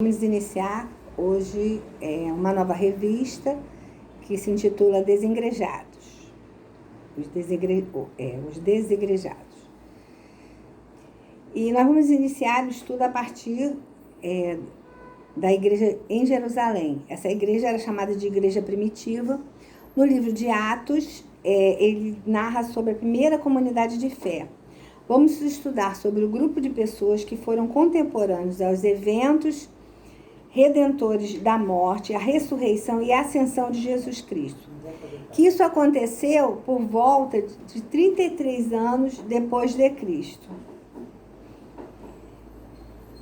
Vamos iniciar hoje uma nova revista que se intitula Desengrejados. Os Desengrejados. E nós vamos iniciar o estudo a partir da igreja em Jerusalém. Essa igreja era chamada de igreja primitiva. No livro de Atos, ele narra sobre a primeira comunidade de fé. Vamos estudar sobre o grupo de pessoas que foram contemporâneos aos eventos redentores da morte, a ressurreição e a ascensão de Jesus Cristo. Que isso aconteceu por volta de 33 anos depois de Cristo.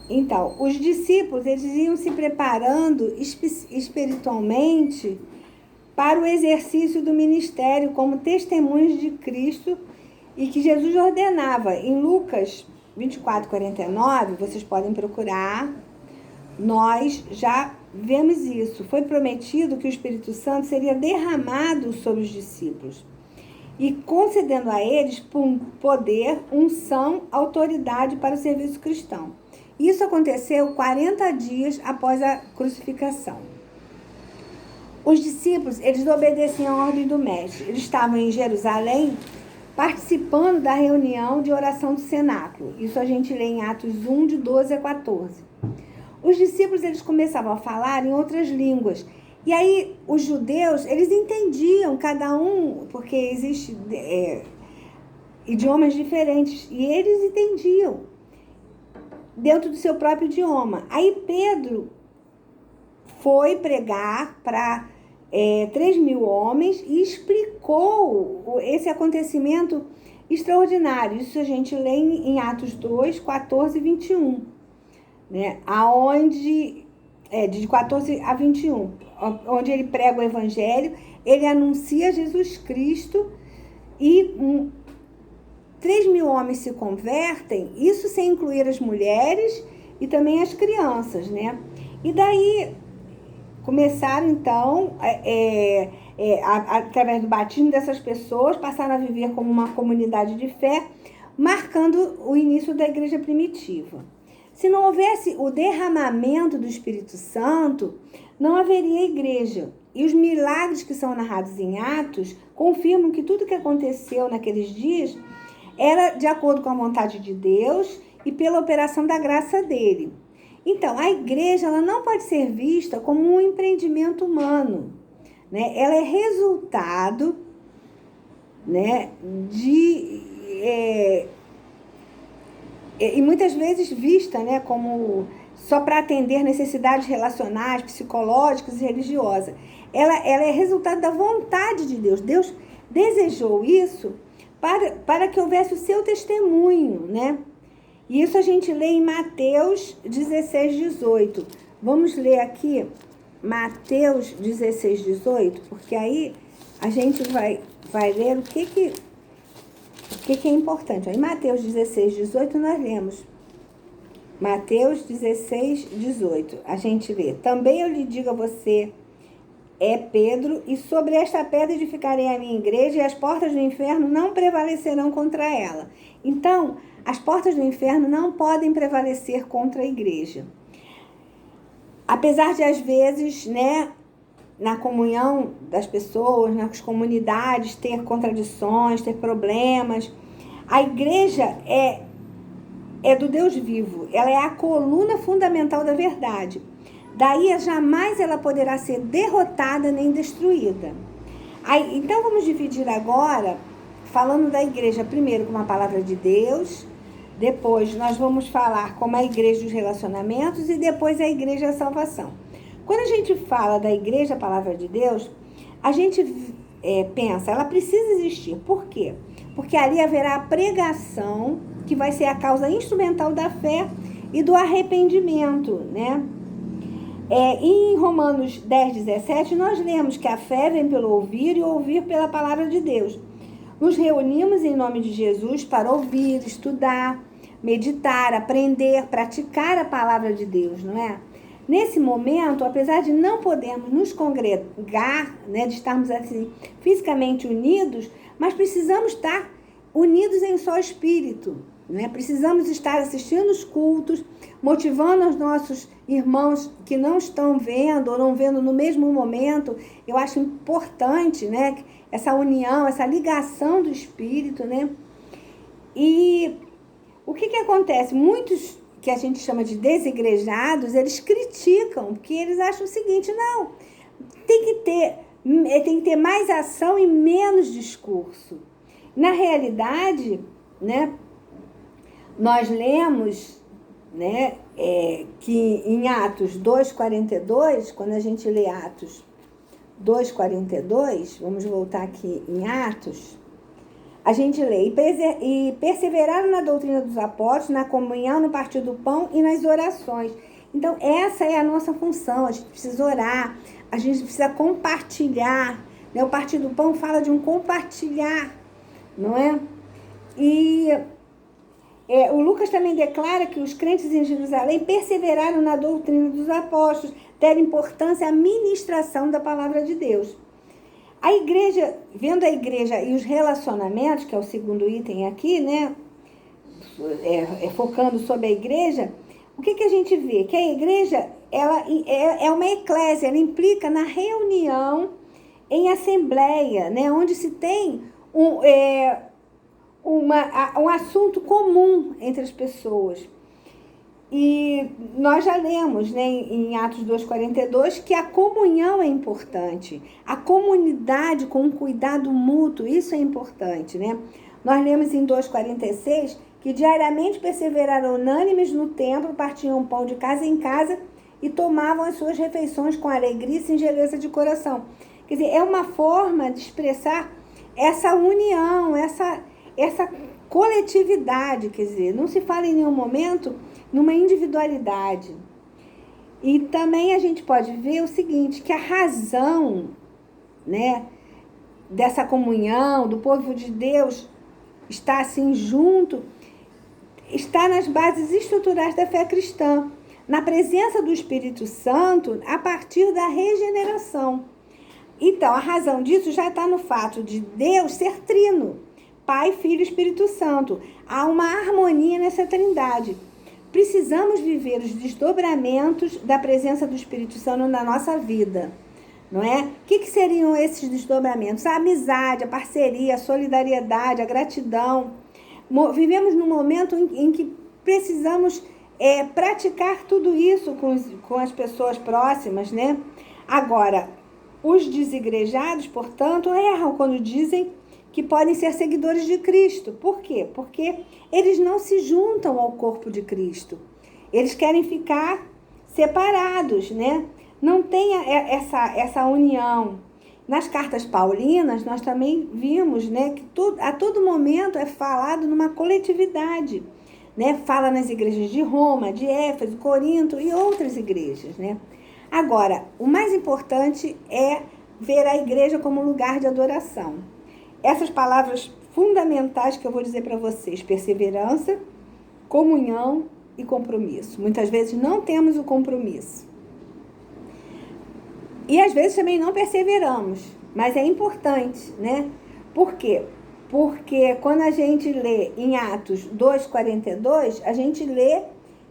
Então, os discípulos, eles iam se preparando espiritualmente para o exercício do ministério como testemunhos de Cristo e que Jesus ordenava. Em Lucas 24:49, vocês podem procurar, nós já vemos isso. Foi prometido que o Espírito Santo seria derramado sobre os discípulos e concedendo a eles poder, unção, autoridade para o serviço cristão. Isso aconteceu 40 dias após a crucificação. Os discípulos, eles obedeciam à ordem do mestre. Eles estavam em Jerusalém participando da reunião de oração do cenáculo. Isso a gente lê em Atos 1, de 12 a 14. Os discípulos, eles começavam a falar em outras línguas. E aí, os judeus, eles entendiam cada um, porque existem idiomas diferentes, e eles entendiam dentro do seu próprio idioma. Aí Pedro foi pregar para 3.000 homens e explicou esse acontecimento extraordinário. Isso a gente lê em Atos 2, 14 e 21. Né? Aonde, de 14 a 21, onde ele prega o evangelho, ele anuncia Jesus Cristo e 3.000 homens se convertem, isso sem incluir as mulheres e também as crianças, né? E daí começaram então, através do batismo dessas pessoas, passaram a viver como uma comunidade de fé, marcando o início da igreja primitiva. Se não houvesse o derramamento do Espírito Santo, não haveria igreja. E os milagres que são narrados em Atos confirmam que tudo que aconteceu naqueles dias era de acordo com a vontade de Deus e pela operação da graça dele. Então, a igreja ela não pode ser vista como um empreendimento humano, né? Ela é resultado, né, e muitas vezes vista, né, como só para atender necessidades relacionais, psicológicas e religiosas. Ela é resultado da vontade de Deus. Deus desejou isso para que houvesse o seu testemunho, né? E isso a gente lê em Mateus 16, 18. Vamos ler aqui Mateus 16, 18, porque aí a gente vai ler o que é importante. Em Mateus 16, 18 nós lemos. Mateus 16, 18. A gente lê. Também eu lhe digo a você, Pedro, e sobre esta pedra edificarei a minha igreja, e as portas do inferno não prevalecerão contra ela. Então, as portas do inferno não podem prevalecer contra a igreja. Apesar de, às vezes, né, na comunhão das pessoas, nas comunidades, ter contradições, ter problemas, a igreja é do Deus vivo. Ela é a coluna fundamental da verdade. Daí, jamais ela poderá ser derrotada nem destruída. Aí, então, vamos dividir agora, falando da igreja, primeiro com a palavra de Deus, depois nós vamos falar como a igreja dos relacionamentos e depois a igreja da salvação. Quando a gente fala da igreja, a palavra de Deus, a gente pensa, ela precisa existir. Por quê? Porque ali haverá a pregação, que vai ser a causa instrumental da fé e do arrependimento, né? Em Romanos 10, 17, nós lemos que a fé vem pelo ouvir e ouvir pela palavra de Deus. Nos reunimos em nome de Jesus para ouvir, estudar, meditar, aprender, praticar a palavra de Deus, não é? Nesse momento, apesar de não podermos nos congregar, né, de estarmos assim fisicamente unidos, mas precisamos estar unidos em só espírito. né? Precisamos estar assistindo os cultos, motivando os nossos irmãos que não estão vendo ou não vendo no mesmo momento. Eu acho importante, né? Essa união, essa ligação do Espírito, né? E o que acontece? Muitos que a gente chama de desigrejados, eles criticam, porque eles acham o seguinte: não, tem que ter mais ação e menos discurso. Na realidade, né, nós lemos, né, que em Atos 2,42, quando a gente lê Atos 2,42, vamos voltar aqui em Atos, a gente lê: e perseveraram na doutrina dos apóstolos, na comunhão, no partir do pão e nas orações. Então, essa é a nossa função. A gente precisa orar, a gente precisa compartilhar, né? O partir do pão fala de um compartilhar, não é? E o Lucas também declara que os crentes em Jerusalém perseveraram na doutrina dos apóstolos, deram importância à ministração da palavra de Deus. A igreja, vendo a igreja e os relacionamentos, que é o segundo item aqui, né? Focando sobre a igreja, o que a gente vê? Que a igreja, ela é uma eclésia, ela implica na reunião em assembleia, né? Onde se tem um assunto comum entre as pessoas. E nós já lemos, né, em Atos 2,42, que a comunhão é importante. A comunidade com um cuidado mútuo, isso é importante, né? Nós lemos em 2,46 que diariamente perseveraram unânimes no templo, partiam pão de casa em casa e tomavam as suas refeições com alegria e singeleza de coração. Quer dizer, é uma forma de expressar essa união, essa coletividade, quer dizer, não se fala em nenhum momento numa individualidade. E também a gente pode ver o seguinte, que a razão, né, dessa comunhão, do povo de Deus estar assim junto, está nas bases estruturais da fé cristã, na presença do Espírito Santo a partir da regeneração. Então, a razão disso já está no fato de Deus ser trino, Pai, Filho e Espírito Santo. Há uma harmonia nessa trindade. Precisamos viver os desdobramentos da presença do Espírito Santo na nossa vida, não é? O que seriam esses desdobramentos? A amizade, a parceria, a solidariedade, a gratidão. Vivemos num momento em que precisamos praticar tudo isso com as pessoas próximas, né? Agora, os desigrejados, portanto, erram quando dizem que podem ser seguidores de Cristo. Por quê? Porque eles não se juntam ao corpo de Cristo. Eles querem ficar separados, né? Não tem essa união. Nas cartas paulinas, nós também vimos, né, que a todo momento é falado numa coletividade, né? Fala nas igrejas de Roma, de Éfeso, Corinto e outras igrejas, né? Agora, o mais importante é ver a igreja como lugar de adoração. Essas palavras fundamentais que eu vou dizer para vocês: perseverança, comunhão e compromisso. Muitas vezes não temos o compromisso. E às vezes também não perseveramos, mas é importante, né? Por quê? Porque quando a gente lê em Atos 2,42, a gente lê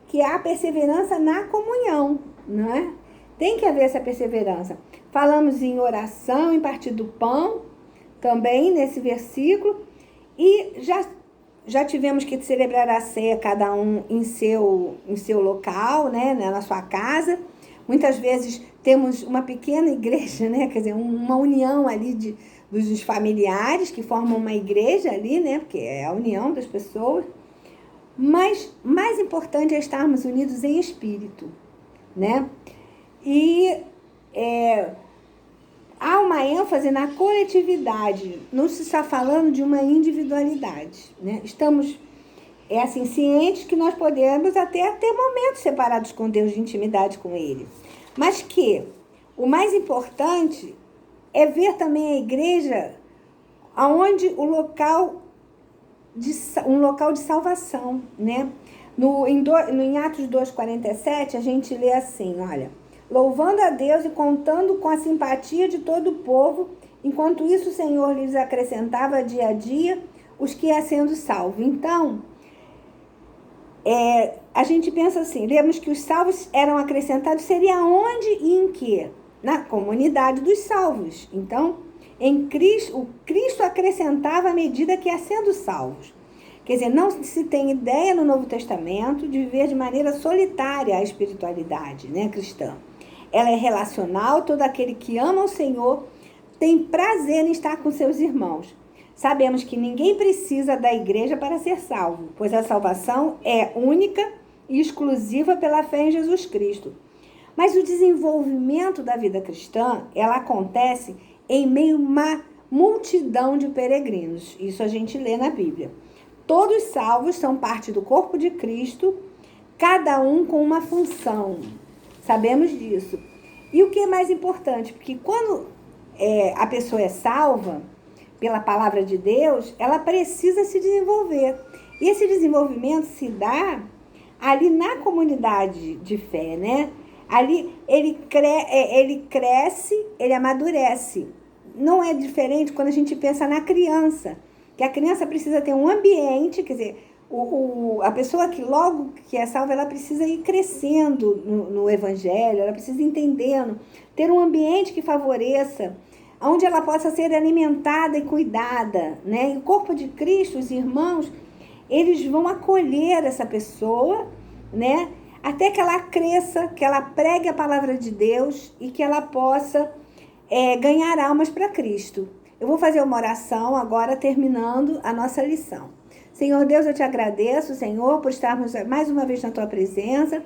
que há perseverança na comunhão, não é? Tem que haver essa perseverança. Falamos em oração, em partir do pão, também nesse versículo, e já tivemos que celebrar a ceia, cada um em seu local, né, na sua casa. Muitas vezes temos uma pequena igreja, né, quer dizer, uma união ali dos familiares que formam uma igreja ali, né, porque é a união das pessoas. Mas mais importante é estarmos unidos em espírito, né? E há uma ênfase na coletividade, não se está falando de uma individualidade, né? Estamos cientes que nós podemos até ter momentos separados com Deus, de intimidade com Ele, mas que o mais importante é ver também a igreja aonde um local de salvação, né? Em Atos 2,47 a gente lê assim, olha: louvando a Deus e contando com a simpatia de todo o povo, enquanto isso o Senhor lhes acrescentava dia a dia os que iam sendo salvos. Então, A gente pensa assim, lemos que os salvos eram acrescentados, seria onde e em que? Na comunidade dos salvos. Então, em Cristo, o Cristo acrescentava à medida que ia sendo salvos. Quer dizer, não se tem ideia no Novo Testamento de viver de maneira solitária a espiritualidade, né, cristã. Ela é relacional, todo aquele que ama o Senhor tem prazer em estar com seus irmãos. Sabemos que ninguém precisa da igreja para ser salvo, pois a salvação é única e exclusiva pela fé em Jesus Cristo. Mas o desenvolvimento da vida cristã, ela acontece em meio a uma multidão de peregrinos. Isso a gente lê na Bíblia. Todos salvos são parte do corpo de Cristo, cada um com uma função. Sabemos disso. E o que é mais importante? Porque quando a pessoa é salva pela palavra de Deus, ela precisa se desenvolver. E esse desenvolvimento se dá ali na comunidade de fé, né? Ali ele cresce, ele amadurece. Não é diferente quando a gente pensa na criança, que a criança precisa ter um ambiente, quer dizer, a pessoa que logo que é salva, ela precisa ir crescendo no evangelho, ela precisa ir entendendo, ter um ambiente que favoreça, onde ela possa ser alimentada e cuidada, né? E o corpo de Cristo, os irmãos, eles vão acolher essa pessoa, né? Até que ela cresça, que ela pregue a palavra de Deus e que ela possa ganhar almas para Cristo. Eu vou fazer uma oração agora, terminando a nossa lição. Senhor Deus, eu te agradeço, Senhor, por estarmos mais uma vez na tua presença.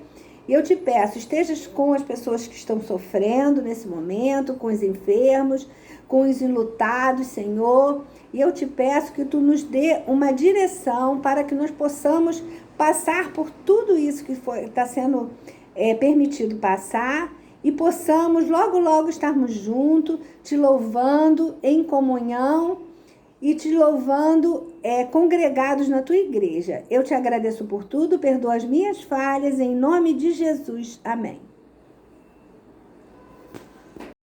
E eu te peço, estejas com as pessoas que estão sofrendo nesse momento, com os enfermos, com os enlutados, Senhor. E eu te peço que tu nos dê uma direção para que nós possamos passar por tudo isso que está sendo permitido passar e possamos logo, logo estarmos juntos, te louvando em comunhão e te louvando congregados na tua igreja. Eu te agradeço por tudo, perdoa as minhas falhas, em nome de Jesus. Amém.